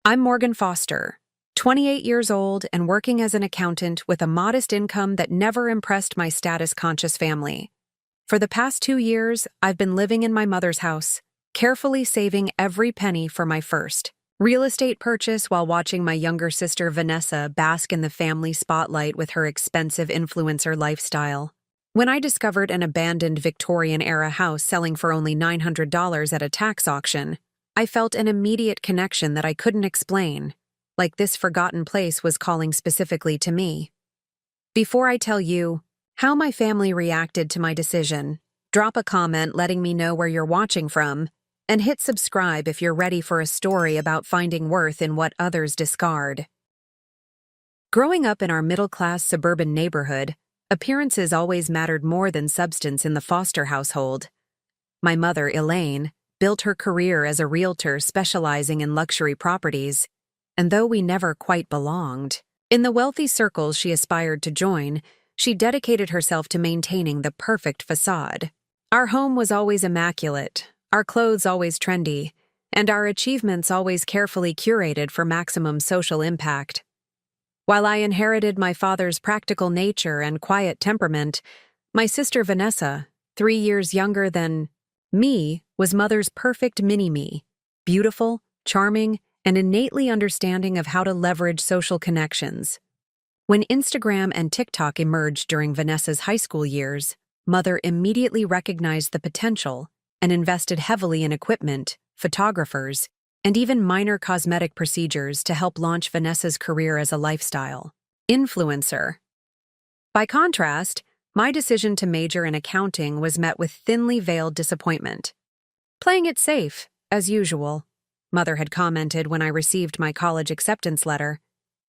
I'm Morgan Foster, 28 years old and working as an accountant with a modest income that never impressed my status-conscious family. For the past 2 years, I've been living in my mother's house, carefully saving every penny for my first real estate purchase while watching my younger sister Vanessa bask in the family spotlight with her expensive influencer lifestyle. When I discovered an abandoned Victorian-era house selling for only $900 at a tax auction, I felt an immediate connection that I couldn't explain, like this forgotten place was calling specifically to me. Before I tell you how my family reacted to my decision, drop a comment letting me know where you're watching from, and hit subscribe if you're ready for a story about finding worth in what others discard. Growing up in our middle-class suburban neighborhood, appearances always mattered more than substance in the Foster household. My mother, Elaine, built her career as a realtor specializing in luxury properties, and though we never quite belonged in the wealthy circles she aspired to join, she dedicated herself to maintaining the perfect facade. Our home was always immaculate, our clothes always trendy, and our achievements always carefully curated for maximum social impact. While I inherited my father's practical nature and quiet temperament, my sister Vanessa, 3 years younger than me, was mother's perfect mini-me, beautiful, charming, and innately understanding of how to leverage social connections. When Instagram and TikTok emerged during Vanessa's high school years, mother immediately recognized the potential and invested heavily in equipment, photographers, and even minor cosmetic procedures to help launch Vanessa's career as a lifestyle influencer. By contrast, my decision to major in accounting was met with thinly veiled disappointment. "Playing it safe, as usual," mother had commented when I received my college acceptance letter,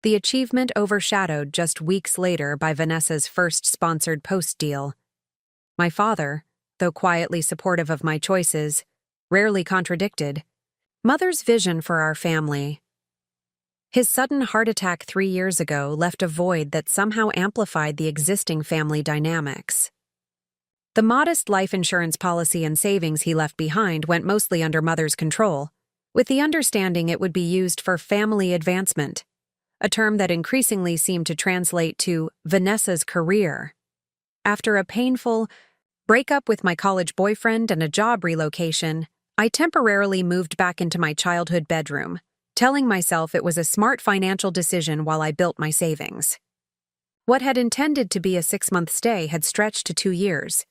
the achievement overshadowed just weeks later by Vanessa's first sponsored post deal. My father, though quietly supportive of my choices, rarely contradicted mother's vision for our family. His sudden heart attack 3 years ago left a void that somehow amplified the existing family dynamics. The modest life insurance policy and savings he left behind went mostly under mother's control, with the understanding it would be used for family advancement, a term that increasingly seemed to translate to Vanessa's career. After a painful breakup with my college boyfriend and a job relocation, I temporarily moved back into my childhood bedroom, telling myself it was a smart financial decision while I built my savings. What had intended to be a 6-month stay had stretched to 2 years,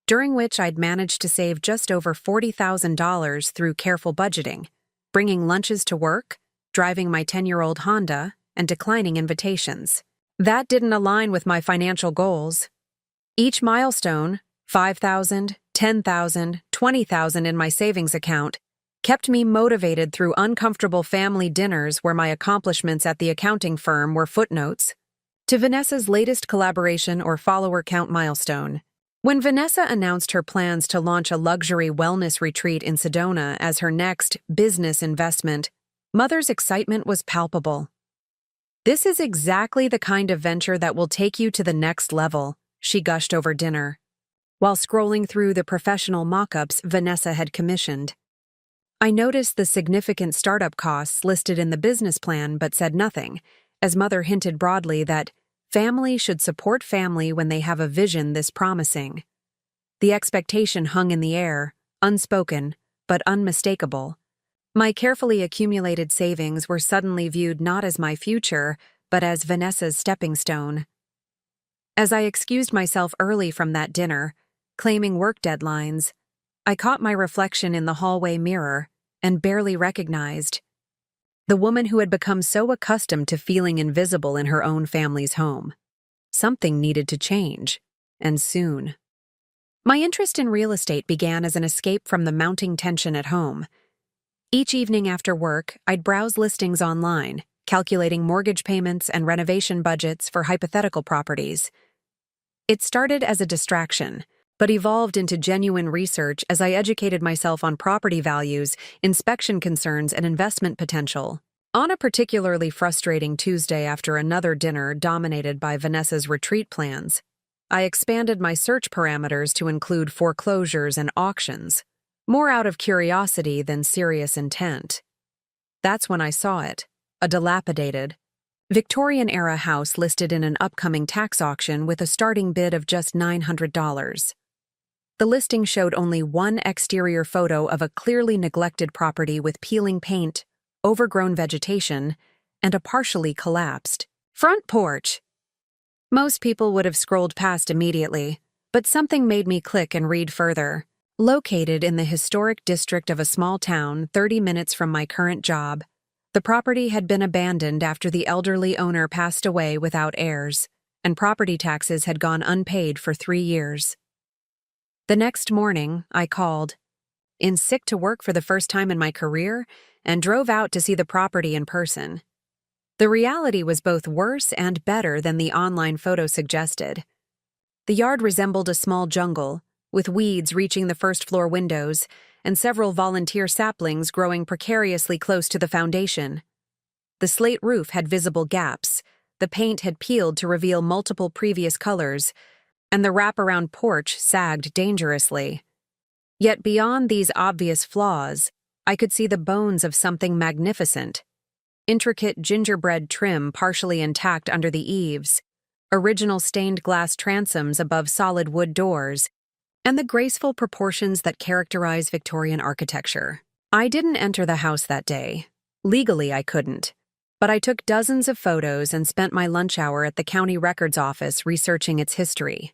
during which I'd managed to save just over $40,000 through careful budgeting, bringing lunches to work, driving my 10-year-old Honda, and declining invitations. That didn't align with my financial goals. Each milestone, $5,000, $10,000, $20,000 in my savings account, kept me motivated through uncomfortable family dinners where my accomplishments at the accounting firm were footnotes to Vanessa's latest collaboration or follower count milestone. When Vanessa announced her plans to launch a luxury wellness retreat in Sedona as her next business investment, mother's excitement was palpable. "This is exactly the kind of venture that will take you to the next level," she gushed over dinner, while scrolling through the professional mock-ups Vanessa had commissioned. I noticed the significant startup costs listed in the business plan but said nothing, as mother hinted broadly that family should support family when they have a vision this promising. The expectation hung in the air, unspoken, but unmistakable. My carefully accumulated savings were suddenly viewed not as my future, but as Vanessa's stepping stone. As I excused myself early from that dinner, claiming work deadlines, I caught my reflection in the hallway mirror and barely recognized the woman who had become so accustomed to feeling invisible in her own family's home. Something needed to change, and soon. My interest in real estate began as an escape from the mounting tension at home. Each evening after work, I'd browse listings online, calculating mortgage payments and renovation budgets for hypothetical properties. It started as a distraction, but evolved into genuine research as I educated myself on property values, inspection concerns, and investment potential. On a particularly frustrating Tuesday after another dinner dominated by Vanessa's retreat plans, I expanded my search parameters to include foreclosures and auctions, more out of curiosity than serious intent. That's when I saw it, a dilapidated, Victorian-era house listed in an upcoming tax auction with a starting bid of just $900. The listing showed only one exterior photo of a clearly neglected property with peeling paint, overgrown vegetation, and a partially collapsed front porch. Most people would have scrolled past immediately, but something made me click and read further. Located in the historic district of a small town 30 minutes from my current job, the property had been abandoned after the elderly owner passed away without heirs, and property taxes had gone unpaid for 3 years. The next morning, I called in sick to work for the first time in my career and drove out to see the property in person. The reality was both worse and better than the online photo suggested. The yard resembled a small jungle, with weeds reaching the first-floor windows and several volunteer saplings growing precariously close to the foundation. The slate roof had visible gaps, the paint had peeled to reveal multiple previous colors, and the wraparound porch sagged dangerously. Yet beyond these obvious flaws, I could see the bones of something magnificent. Intricate gingerbread trim partially intact under the eaves, original stained glass transoms above solid wood doors, and the graceful proportions that characterize Victorian architecture. I didn't enter the house that day. Legally, I couldn't. But I took dozens of photos and spent my lunch hour at the county records office researching its history.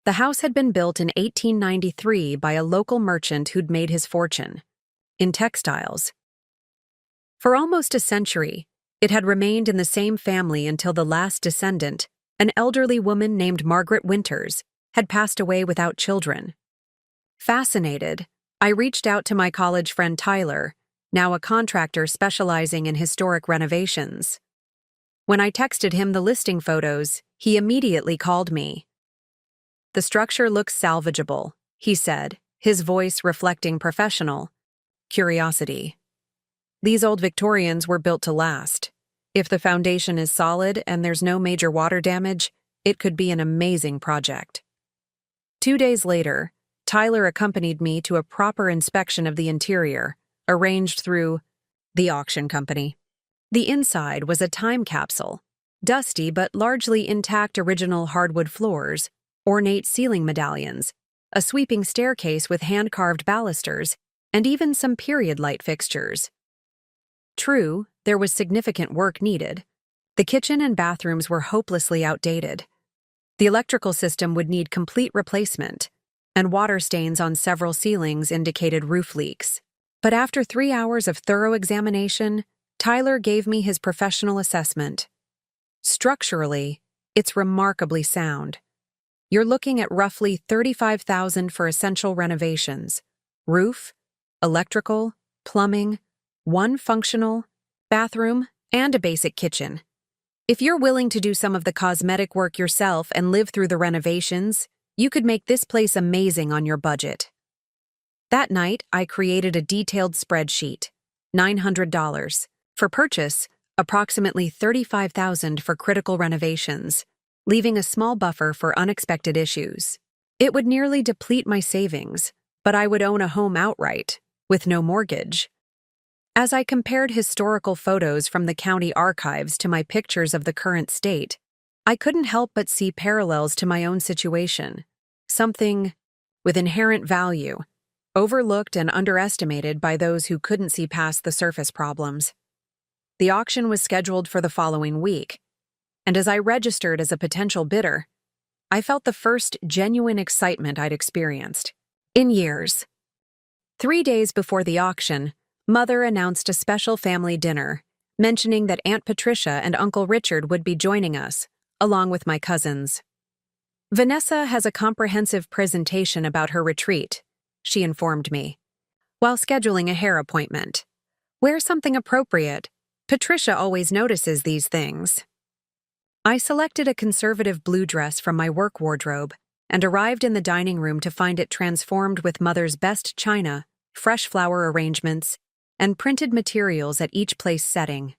The house had been built in 1893 by a local merchant who'd made his fortune in textiles. For almost a century, it had remained in the same family until the last descendant, an elderly woman named Margaret Winters, had passed away without children. Fascinated, I reached out to my college friend Tyler, now a contractor specializing in historic renovations. When I texted him the listing photos, he immediately called me. "The structure looks salvageable," he said, his voice reflecting professional curiosity. "These old Victorians were built to last. If the foundation is solid and there's no major water damage, it could be an amazing project." 2 days later, Tyler accompanied me to a proper inspection of the interior, arranged through the auction company. The inside was a time capsule, dusty but largely intact original hardwood floors, ornate ceiling medallions, a sweeping staircase with hand-carved balusters, and even some period light fixtures. True, there was significant work needed. The kitchen and bathrooms were hopelessly outdated. The electrical system would need complete replacement, and water stains on several ceilings indicated roof leaks. But after 3 hours of thorough examination, Tyler gave me his professional assessment. Structurally, it's remarkably sound. You're looking at roughly $35,000 for essential renovations: roof, electrical, plumbing, one functional bathroom, and a basic kitchen. If you're willing to do some of the cosmetic work yourself and live through the renovations, you could make this place amazing on your budget. That night, I created a detailed spreadsheet: $900 for purchase, approximately $35,000 for critical renovations, leaving a small buffer for unexpected issues. It would nearly deplete my savings, but I would own a home outright, with no mortgage. As I compared historical photos from the county archives to my pictures of the current state, I couldn't help but see parallels to my own situation. Something with inherent value, overlooked and underestimated by those who couldn't see past the surface problems. The auction was scheduled for the following week, and as I registered as a potential bidder, I felt the first genuine excitement I'd experienced in years. 3 days before the auction, Mother announced a special family dinner, mentioning that Aunt Patricia and Uncle Richard would be joining us, along with my cousins. "Vanessa has a comprehensive presentation about her retreat," she informed me, "while scheduling a hair appointment. Wear something appropriate. Patricia always notices these things." I selected a conservative blue dress from my work wardrobe and arrived in the dining room to find it transformed with Mother's best china, fresh flower arrangements, and printed materials at each place setting.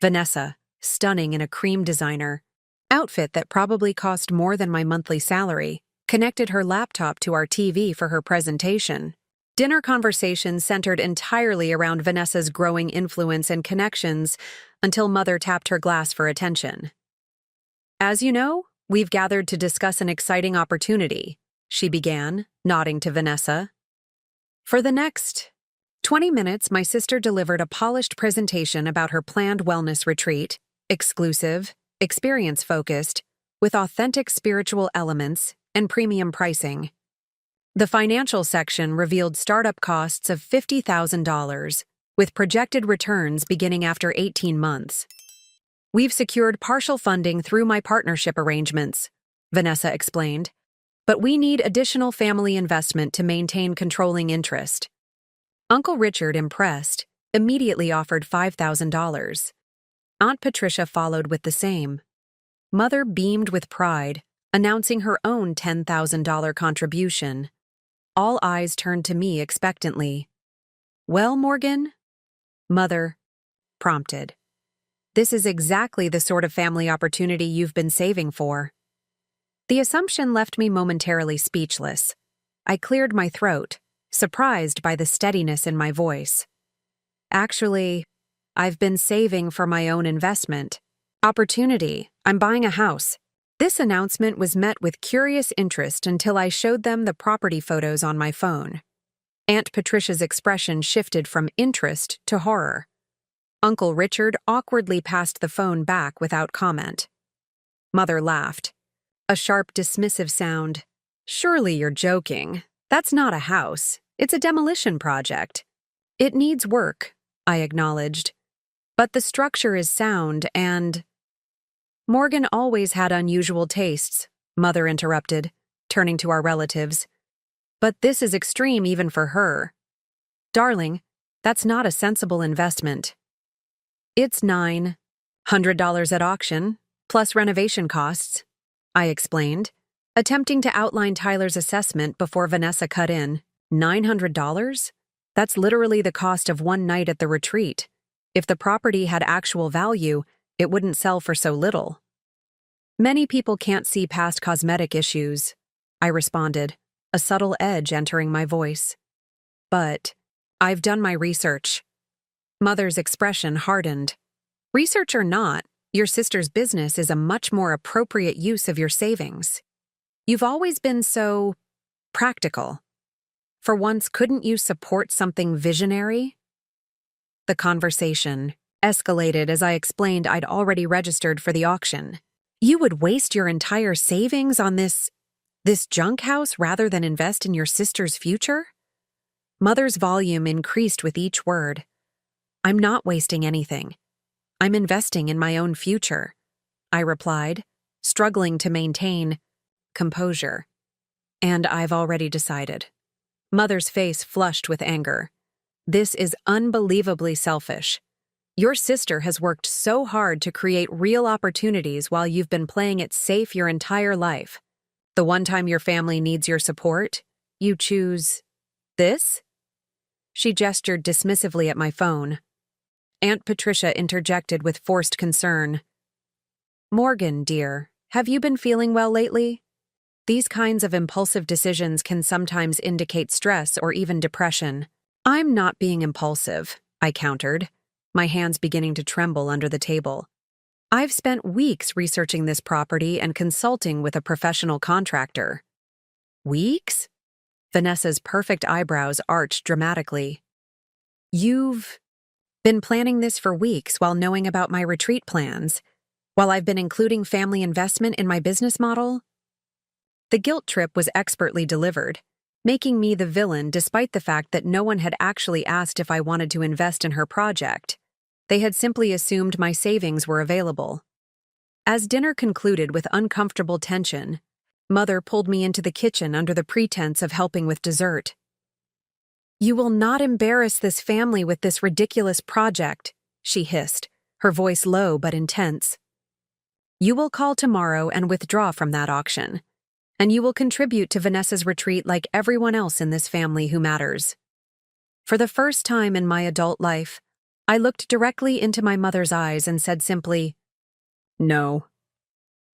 Vanessa, stunning in a cream designer outfit that probably cost more than my monthly salary, connected her laptop to our TV for her presentation. Dinner conversation centered entirely around Vanessa's growing influence and connections until Mother tapped her glass for attention. "As you know, we've gathered to discuss an exciting opportunity," she began, nodding to Vanessa. For the next 20 minutes, my sister delivered a polished presentation about her planned wellness retreat, exclusive, experience-focused, with authentic spiritual elements and premium pricing. The financial section revealed startup costs of $50,000, with projected returns beginning after 18 months. "We've secured partial funding through my partnership arrangements," Vanessa explained, "but we need additional family investment to maintain controlling interest." Uncle Richard, impressed, immediately offered $5,000. Aunt Patricia followed with the same. Mother beamed with pride, announcing her own $10,000 contribution. All eyes turned to me expectantly. "Well, Morgan?" Mother prompted. "This is exactly the sort of family opportunity you've been saving for." The assumption left me momentarily speechless. I cleared my throat, surprised by the steadiness in my voice. "Actually, I've been saving for my own investment. Opportunity, I'm buying a house." This announcement was met with curious interest until I showed them the property photos on my phone. Aunt Patricia's expression shifted from interest to horror. Uncle Richard awkwardly passed the phone back without comment. Mother laughed. A sharp, dismissive sound. "Surely you're joking. That's not a house. It's a demolition project." "It needs work," I acknowledged. "But the structure is sound and—" "Morgan always had unusual tastes," Mother interrupted, turning to our relatives. "But this is extreme even for her. Darling, that's not a sensible investment." "It's $900 at auction, plus renovation costs," I explained, attempting to outline Tyler's assessment before Vanessa cut in. $900? That's literally the cost of one night at the retreat. If the property had actual value, it wouldn't sell for so little. "Many people can't see past cosmetic issues," I responded, a subtle edge entering my voice. "But I've done my research." Mother's expression hardened. "Research or not, your sister's business is a much more appropriate use of your savings. You've always been so practical. For once, couldn't you support something visionary?" The conversation escalated as I explained I'd already registered for the auction. "You would waste your entire savings on this junk house rather than invest in your sister's future?" Mother's volume increased with each word. "I'm not wasting anything. I'm investing in my own future," I replied, struggling to maintain composure. "And I've already decided." Mother's face flushed with anger. "This is unbelievably selfish. Your sister has worked so hard to create real opportunities while you've been playing it safe your entire life. The one time your family needs your support, you choose this?" She gestured dismissively at my phone. Aunt Patricia interjected with forced concern. "Morgan, dear, have you been feeling well lately? These kinds of impulsive decisions can sometimes indicate stress or even depression." "I'm not being impulsive," I countered, my hands beginning to tremble under the table. "I've spent weeks researching this property and consulting with a professional contractor." "Weeks?" Vanessa's perfect eyebrows arched dramatically. "You've been planning this for weeks while knowing about my retreat plans, while I've been including family investment in my business model?" The guilt trip was expertly delivered, making me the villain despite the fact that no one had actually asked if I wanted to invest in her project. They had simply assumed my savings were available. As dinner concluded with uncomfortable tension, Mother pulled me into the kitchen under the pretense of helping with dessert. "You will not embarrass this family with this ridiculous project," she hissed, her voice low but intense. "You will call tomorrow and withdraw from that auction, and you will contribute to Vanessa's retreat like everyone else in this family who matters." For the first time in my adult life, I looked directly into my mother's eyes and said simply, "No."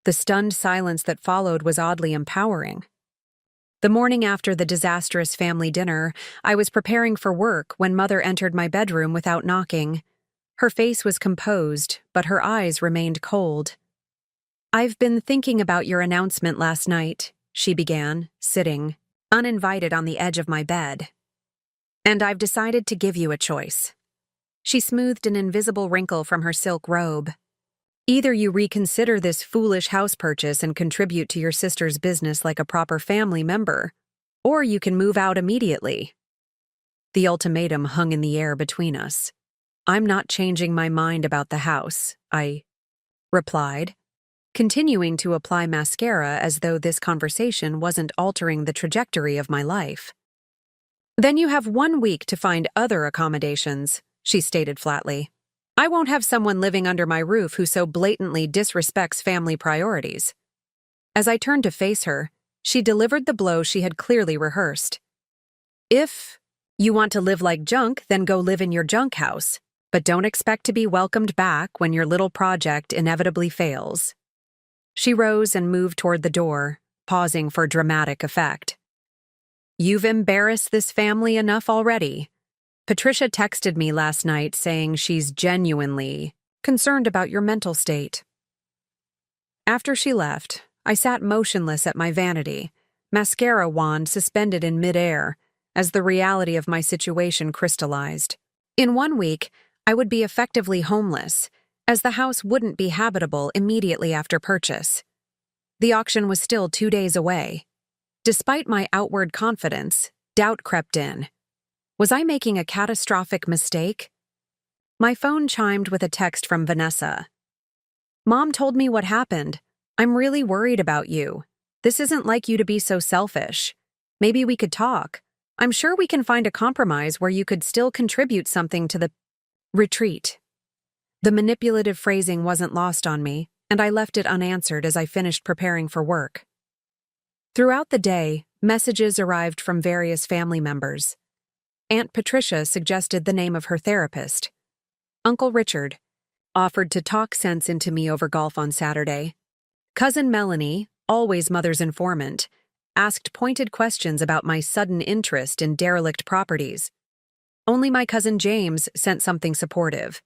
The stunned silence that followed was oddly empowering. The morning after the disastrous family dinner, I was preparing for work when Mother entered my bedroom without knocking. Her face was composed, but her eyes remained cold. "I've been thinking about your announcement last night," she began, sitting, uninvited on the edge of my bed. "And I've decided to give you a choice." She smoothed an invisible wrinkle from her silk robe. "Either you reconsider this foolish house purchase and contribute to your sister's business like a proper family member, or you can move out immediately." The ultimatum hung in the air between us. "I'm not changing my mind about the house," I replied, continuing to apply mascara as though this conversation wasn't altering the trajectory of my life. "Then you have 1 week to find other accommodations," she stated flatly. "I won't have someone living under my roof who so blatantly disrespects family priorities." As I turned to face her, she delivered the blow she had clearly rehearsed. "If you want to live like junk, then go live in your junk house, but don't expect to be welcomed back when your little project inevitably fails." She rose and moved toward the door, pausing for dramatic effect. "You've embarrassed this family enough already. Patricia texted me last night saying she's genuinely concerned about your mental state." After she left, I sat motionless at my vanity, mascara wand suspended in midair, as the reality of my situation crystallized. In 1 week, I would be effectively homeless, as the house wouldn't be habitable immediately after purchase. The auction was still 2 days away. Despite my outward confidence, doubt crept in. Was I making a catastrophic mistake? My phone chimed with a text from Vanessa. "Mom told me what happened. I'm really worried about you. This isn't like you to be so selfish. Maybe we could talk. I'm sure we can find a compromise where you could still contribute something to the retreat." The manipulative phrasing wasn't lost on me, and I left it unanswered as I finished preparing for work. Throughout the day, messages arrived from various family members. Aunt Patricia suggested the name of her therapist. Uncle Richard offered to talk sense into me over golf on Saturday. Cousin Melanie, always Mother's informant, asked pointed questions about my sudden interest in derelict properties. Only my cousin James sent something supportive.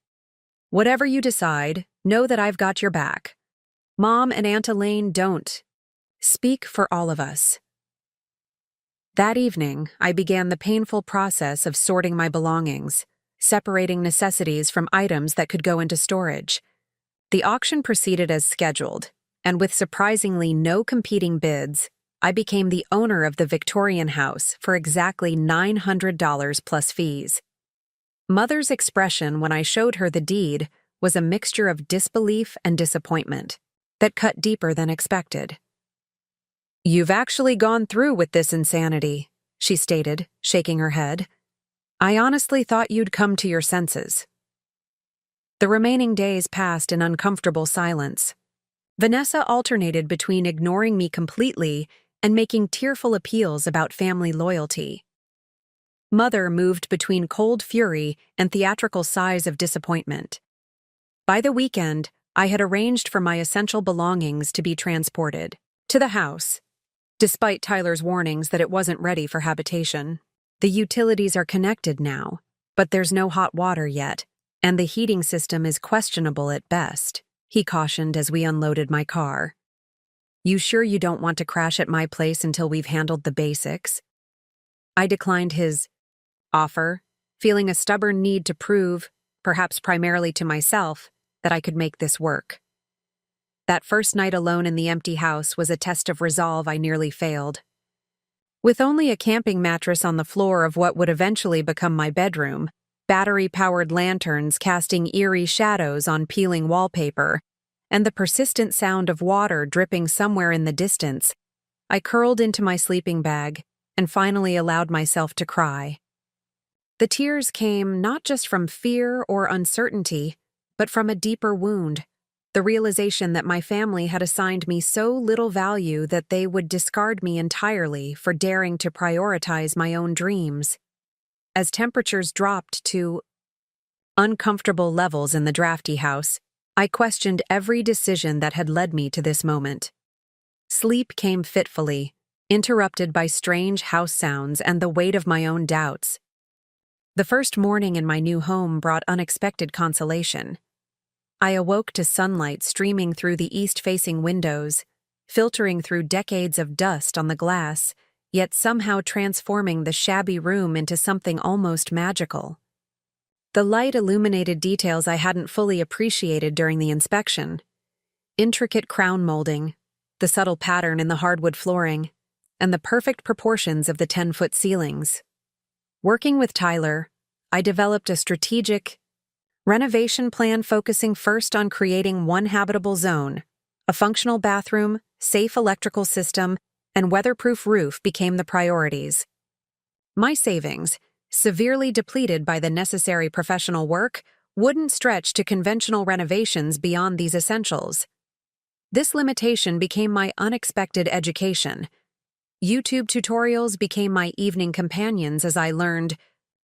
"Whatever you decide, know that I've got your back. Mom and Aunt Elaine don't speak for all of us." That evening, I began the painful process of sorting my belongings, separating necessities from items that could go into storage. The auction proceeded as scheduled, and with surprisingly no competing bids, I became the owner of the Victorian house for exactly $900 plus fees. Mother's expression when I showed her the deed was a mixture of disbelief and disappointment that cut deeper than expected. "You've actually gone through with this insanity," she stated, shaking her head. "I honestly thought you'd come to your senses." The remaining days passed in uncomfortable silence. Vanessa alternated between ignoring me completely and making tearful appeals about family loyalty. Mother moved between cold fury and theatrical sighs of disappointment. By the weekend, I had arranged for my essential belongings to be transported to the house. Despite Tyler's warnings that it wasn't ready for habitation, the utilities are connected now, but there's no hot water yet, and the heating system is questionable at best, he cautioned as we unloaded my car. "You sure you don't want to crash at my place until we've handled the basics?" I declined his offer, feeling a stubborn need to prove, perhaps primarily to myself, that I could make this work. That first night alone in the empty house was a test of resolve I nearly failed. With only a camping mattress on the floor of what would eventually become my bedroom, battery-powered lanterns casting eerie shadows on peeling wallpaper, and the persistent sound of water dripping somewhere in the distance, I curled into my sleeping bag and finally allowed myself to cry. The tears came not just from fear or uncertainty, but from a deeper wound, the realization that my family had assigned me so little value that they would discard me entirely for daring to prioritize my own dreams. As temperatures dropped to uncomfortable levels in the drafty house, I questioned every decision that had led me to this moment. Sleep came fitfully, interrupted by strange house sounds and the weight of my own doubts. The first morning in my new home brought unexpected consolation. I awoke to sunlight streaming through the east-facing windows, filtering through decades of dust on the glass, yet somehow transforming the shabby room into something almost magical. The light illuminated details I hadn't fully appreciated during the inspection. Intricate crown molding, the subtle pattern in the hardwood flooring, and the perfect proportions of the 10-foot ceilings. Working with Tyler, I developed a strategic renovation plan focusing first on creating one habitable zone. A functional bathroom, safe electrical system, and weatherproof roof became the priorities. My savings, severely depleted by the necessary professional work, wouldn't stretch to conventional renovations beyond these essentials. This limitation became my unexpected education. YouTube tutorials became my evening companions as I learned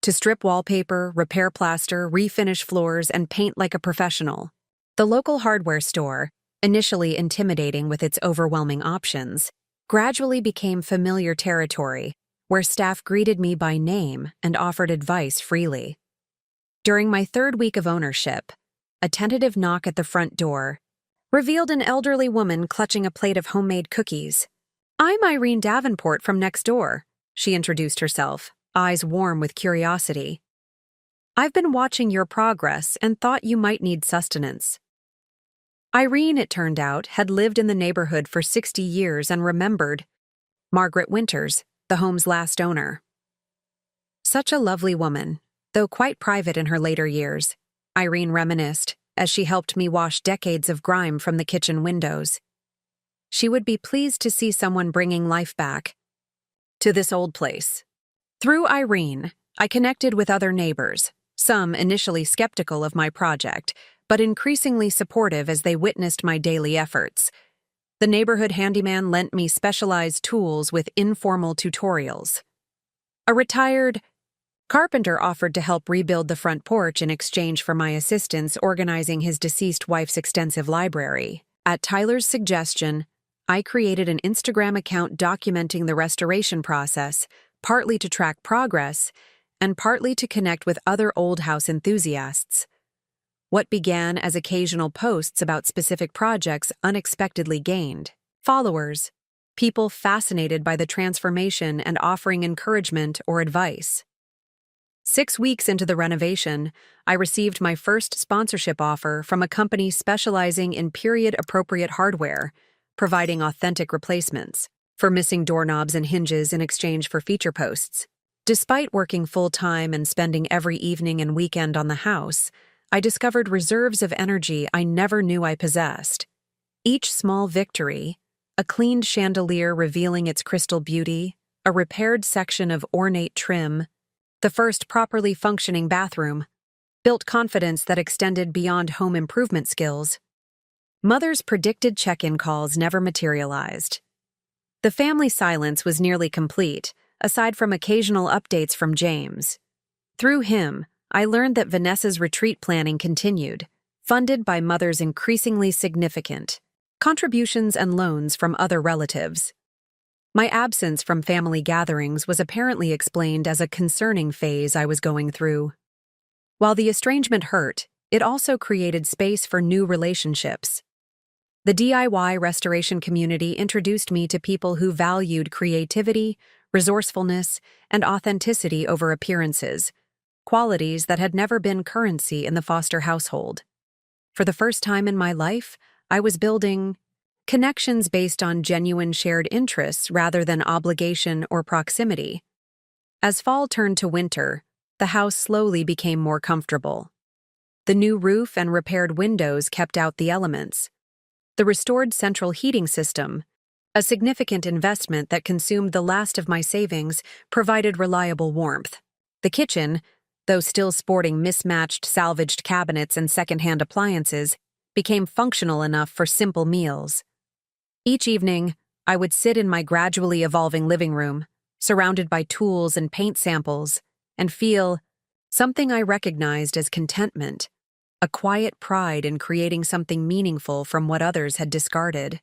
to strip wallpaper, repair plaster, refinish floors, and paint like a professional. The local hardware store, initially intimidating with its overwhelming options, gradually became familiar territory, where staff greeted me by name and offered advice freely. During my third week of ownership, a tentative knock at the front door revealed an elderly woman clutching a plate of homemade cookies. "I'm Irene Davenport from next door," she introduced herself, eyes warm with curiosity. "I've been watching your progress and thought you might need sustenance." Irene, it turned out, had lived in the neighborhood for 60 years and remembered Margaret Winters, the home's last owner. Such a lovely woman, though quite private in her later years, Irene reminisced as she helped me wash decades of grime from the kitchen windows. She would be pleased to see someone bringing life back to this old place. Through Irene, I connected with other neighbors, some initially skeptical of my project, but increasingly supportive as they witnessed my daily efforts. The neighborhood handyman lent me specialized tools with informal tutorials. A retired carpenter offered to help rebuild the front porch in exchange for my assistance organizing his deceased wife's extensive library. At Tyler's suggestion, I created an Instagram account documenting the restoration process, partly to track progress and partly to connect with other old house enthusiasts. What began as occasional posts about specific projects unexpectedly gained followers, people fascinated by the transformation and offering encouragement or advice. 6 weeks into the renovation, I received my first sponsorship offer from a company specializing in period-appropriate hardware, providing authentic replacements for missing doorknobs and hinges in exchange for feature posts. Despite working full-time and spending every evening and weekend on the house, I discovered reserves of energy I never knew I possessed. Each small victory, a cleaned chandelier revealing its crystal beauty, a repaired section of ornate trim, the first properly functioning bathroom, built confidence that extended beyond home improvement skills. Mother's predicted check-in calls never materialized. The family silence was nearly complete, aside from occasional updates from James. Through him, I learned that Vanessa's retreat planning continued, funded by Mother's increasingly significant contributions and loans from other relatives. My absence from family gatherings was apparently explained as a concerning phase I was going through. While the estrangement hurt, it also created space for new relationships. The DIY restoration community introduced me to people who valued creativity, resourcefulness, and authenticity over appearances, qualities that had never been currency in the foster household. For the first time in my life, I was building connections based on genuine shared interests rather than obligation or proximity. As fall turned to winter, the house slowly became more comfortable. The new roof and repaired windows kept out the elements. The restored central heating system, a significant investment that consumed the last of my savings, provided reliable warmth. The kitchen, though still sporting mismatched salvaged cabinets and secondhand appliances, became functional enough for simple meals. Each evening, I would sit in my gradually evolving living room, surrounded by tools and paint samples, and feel something I recognized as contentment, a quiet pride in creating something meaningful from what others had discarded.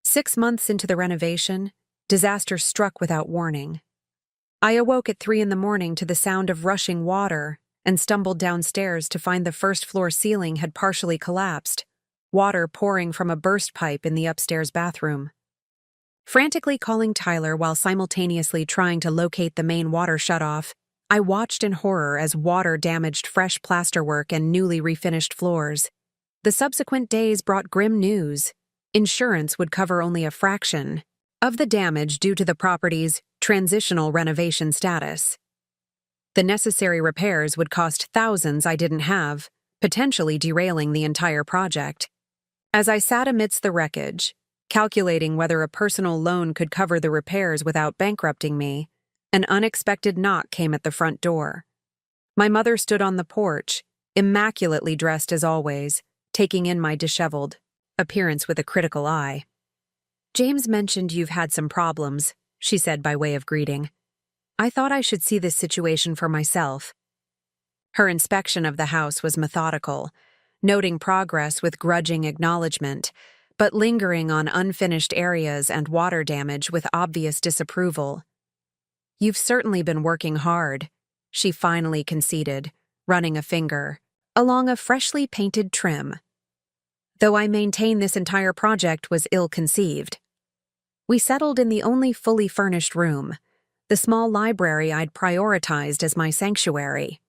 6 months into the renovation, Disaster struck without warning. I awoke at 3 in the morning to the sound of rushing water and stumbled downstairs to find the first-floor ceiling had partially collapsed, water pouring from a burst pipe in the upstairs bathroom. Frantically calling Tyler while simultaneously trying to locate the main water shutoff, I watched in horror as water damaged fresh plasterwork and newly refinished floors. The subsequent days brought grim news. Insurance would cover only a fraction of the damage due to the property's transitional renovation status. The necessary repairs would cost thousands I didn't have, potentially derailing the entire project. As I sat amidst the wreckage, calculating whether a personal loan could cover the repairs without bankrupting me, an unexpected knock came at the front door. My mother stood on the porch, immaculately dressed as always, taking in my disheveled appearance with a critical eye. "James mentioned you've had some problems," she said by way of greeting. "I thought I should see this situation for myself." Her inspection of the house was methodical, noting progress with grudging acknowledgement, but lingering on unfinished areas and water damage with obvious disapproval. "You've certainly been working hard," she finally conceded, running a finger along a freshly painted trim. "Though I maintain this entire project was ill-conceived." We settled in the only fully furnished room, the small library I'd prioritized as my sanctuary.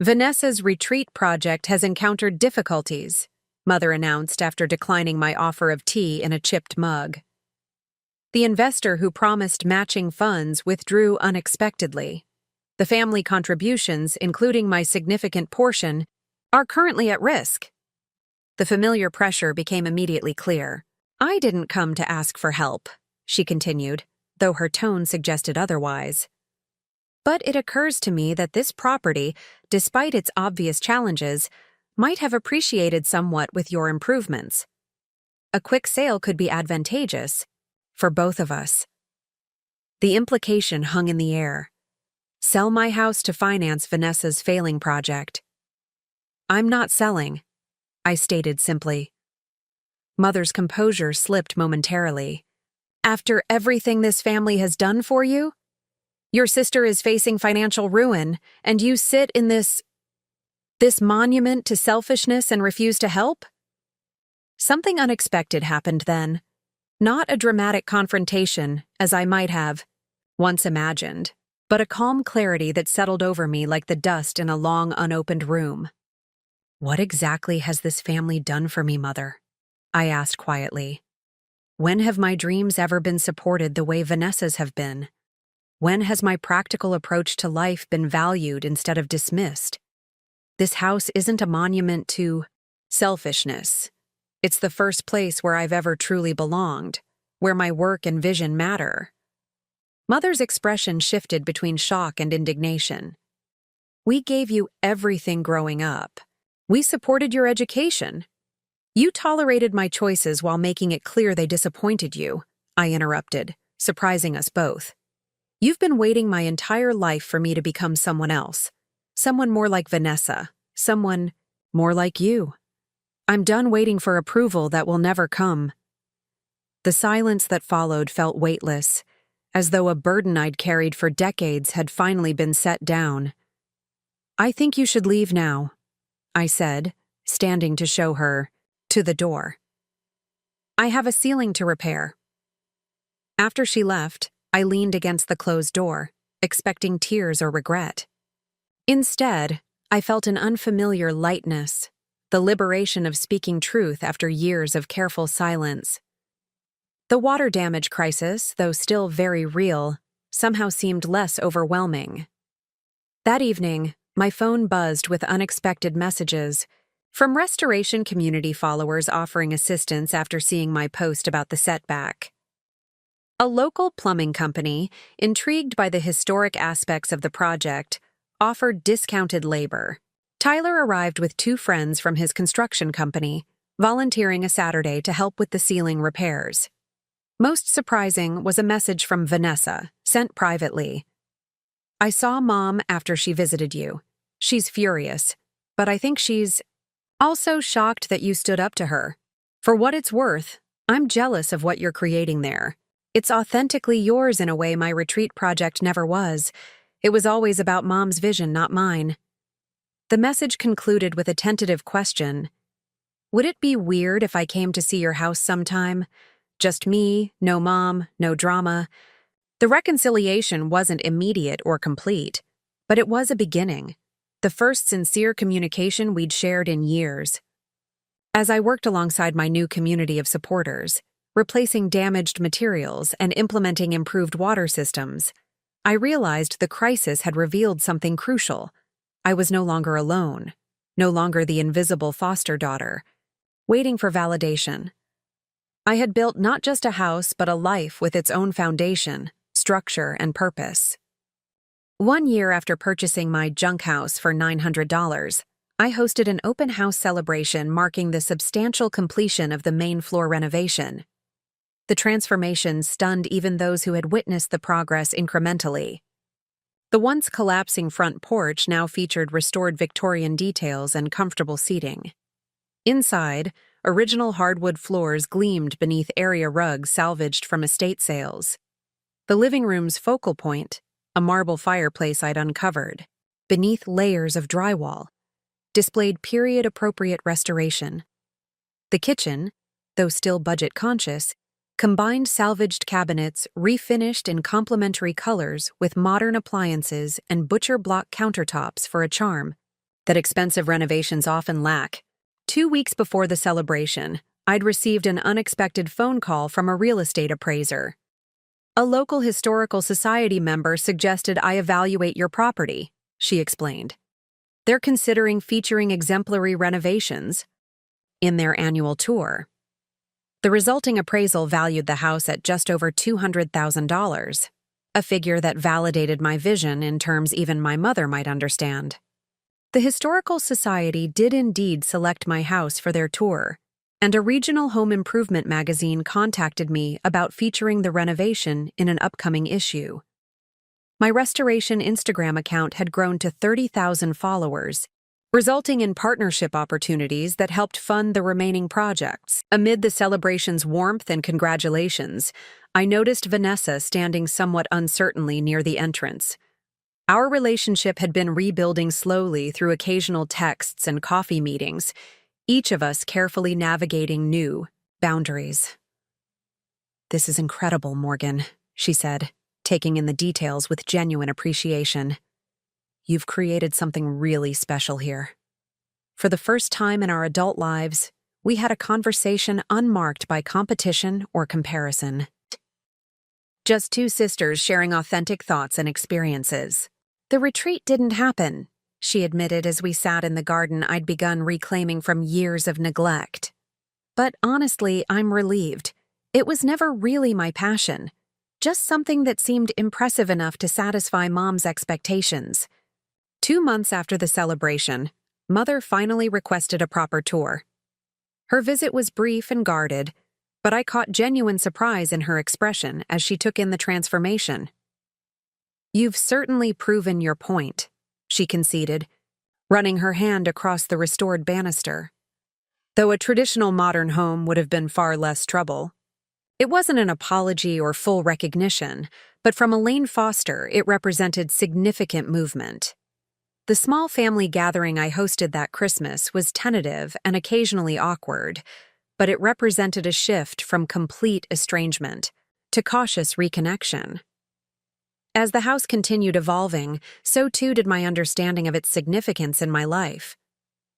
"Vanessa's retreat project has encountered difficulties," Mother announced after declining my offer of tea in a chipped mug. "The investor who promised matching funds withdrew unexpectedly. The family contributions, including my significant portion, are currently at risk." The familiar pressure became immediately clear. "I didn't come to ask for help," she continued, though her tone suggested otherwise. "But it occurs to me that this property, despite its obvious challenges, might have appreciated somewhat with your improvements. A quick sale could be advantageous for both of us." The implication hung in the air. Sell my house to finance Vanessa's failing project. "I'm not selling," I stated simply. Mother's composure slipped momentarily. "After everything this family has done for you? Your sister is facing financial ruin, and you sit in this monument to selfishness and refuse to help?" Something unexpected happened then. Not a dramatic confrontation, as I might have once imagined, but a calm clarity that settled over me like the dust in a long unopened room. "What exactly has this family done for me, Mother?" I asked quietly. "When have my dreams ever been supported the way Vanessa's have been? When has my practical approach to life been valued instead of dismissed? This house isn't a monument to selfishness. It's the first place where I've ever truly belonged, where my work and vision matter." Mother's expression shifted between shock and indignation. "We gave you everything growing up. We supported your education. You tolerated my choices while making it clear they disappointed you," I interrupted, surprising us both. "You've been waiting my entire life for me to become someone else. Someone more like Vanessa. Someone more like you. I'm done waiting for approval that will never come." The silence that followed felt weightless, as though a burden I'd carried for decades had finally been set down. "I think you should leave now," I said, standing to show her to the door. "I have a ceiling to repair." After she left, I leaned against the closed door, expecting tears or regret. Instead, I felt an unfamiliar lightness, the liberation of speaking truth after years of careful silence. The water damage crisis, though still very real, somehow seemed less overwhelming. That evening, my phone buzzed with unexpected messages from restoration community followers offering assistance after seeing my post about the setback. A local plumbing company, intrigued by the historic aspects of the project, offered discounted labor. Tyler arrived with 2 friends from his construction company, volunteering a Saturday to help with the ceiling repairs. Most surprising was a message from Vanessa, sent privately. "I saw Mom after she visited you. She's furious, but I think she's also shocked that you stood up to her. For what it's worth, I'm jealous of what you're creating there. It's authentically yours in a way my retreat project never was. It was always about Mom's vision, not mine. The message concluded with a tentative question. Would it be weird if I came to see your house sometime? Just me, no Mom, no drama. The reconciliation wasn't immediate or complete, but it was a beginning. The first sincere communication we'd shared in years. As I worked alongside my new community of supporters, replacing damaged materials and implementing improved water systems, I realized the crisis had revealed something crucial. I was no longer alone, no longer the invisible foster daughter, waiting for validation. I had built not just a house, but a life with its own foundation, structure, and purpose. 1 year after purchasing my junk house for $900, I hosted an open house celebration marking the substantial completion of the main floor renovation. The transformation stunned even those who had witnessed the progress incrementally. The once collapsing front porch now featured restored Victorian details and comfortable seating. Inside, original hardwood floors gleamed beneath area rugs salvaged from estate sales. The living room's focal point, a marble fireplace I'd uncovered, beneath layers of drywall, displayed period-appropriate restoration. The kitchen, though still budget-conscious, combined salvaged cabinets refinished in complementary colors with modern appliances and butcher-block countertops for a charm that expensive renovations often lack. 2 weeks before the celebration, I'd received an unexpected phone call from a real estate appraiser. A local historical society member suggested I evaluate your property, she explained. They're considering featuring exemplary renovations in their annual tour. The resulting appraisal valued the house at just over $200,000, a figure that validated my vision in terms even my mother might understand. The Historical Society did indeed select my house for their tour, and a regional home improvement magazine contacted me about featuring the renovation in an upcoming issue. My restoration Instagram account had grown to 30,000 followers, resulting in partnership opportunities that helped fund the remaining projects. Amid the celebration's warmth and congratulations, I noticed Vanessa standing somewhat uncertainly near the entrance. Our relationship had been rebuilding slowly through occasional texts and coffee meetings, each of us carefully navigating new boundaries. "This is incredible, Morgan," she said, taking in the details with genuine appreciation. "You've created something really special here." For the first time in our adult lives, we had a conversation unmarked by competition or comparison. Just two sisters sharing authentic thoughts and experiences. "The retreat didn't happen," she admitted as we sat in the garden I'd begun reclaiming from years of neglect. "But honestly, I'm relieved. It was never really my passion, just something that seemed impressive enough to satisfy Mom's expectations." 2 months after the celebration, Mother finally requested a proper tour. Her visit was brief and guarded, but I caught genuine surprise in her expression as she took in the transformation. "You've certainly proven your point," she conceded, running her hand across the restored banister. Though a traditional modern home would have been far less trouble. It wasn't an apology or full recognition, but from Elaine Foster, it represented significant movement. The small family gathering I hosted that Christmas was tentative and occasionally awkward, but it represented a shift from complete estrangement to cautious reconnection. As the house continued evolving, so too did my understanding of its significance in my life.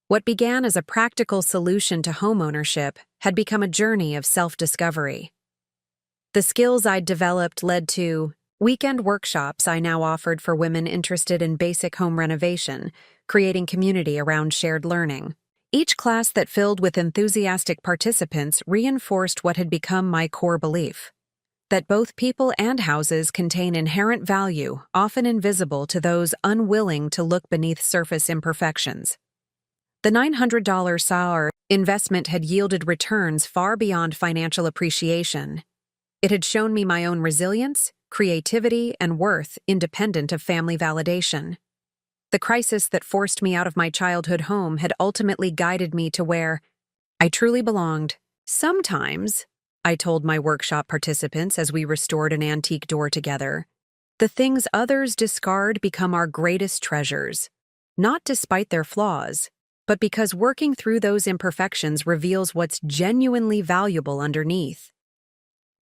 What began as a practical solution to homeownership had become a journey of self-discovery. The skills I'd developed led to weekend workshops I now offered for women interested in basic home renovation, creating community around shared learning. Each class that filled with enthusiastic participants reinforced what had become my core belief: that both people and houses contain inherent value, often invisible to those unwilling to look beneath surface imperfections. The $900 SAR investment had yielded returns far beyond financial appreciation. It had shown me my own resilience, creativity, and worth independent of family validation. The crisis that forced me out of my childhood home had ultimately guided me to where I truly belonged. Sometimes, I told my workshop participants as we restored an antique door together. The things others discard become our greatest treasures, not despite their flaws, but because working through those imperfections reveals what's genuinely valuable underneath.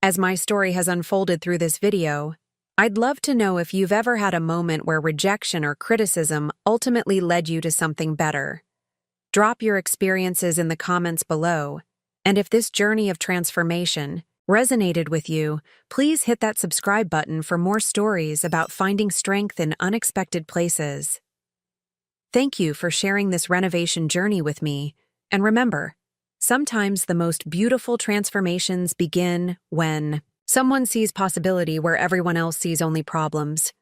As my story has unfolded through this video, I'd love to know if you've ever had a moment where rejection or criticism ultimately led you to something better. Drop your experiences in the comments below, and if this journey of transformation resonated with you, please hit that subscribe button for more stories about finding strength in unexpected places. Thank you for sharing this renovation journey with me, and remember, sometimes the most beautiful transformations begin when someone sees possibility where everyone else sees only problems.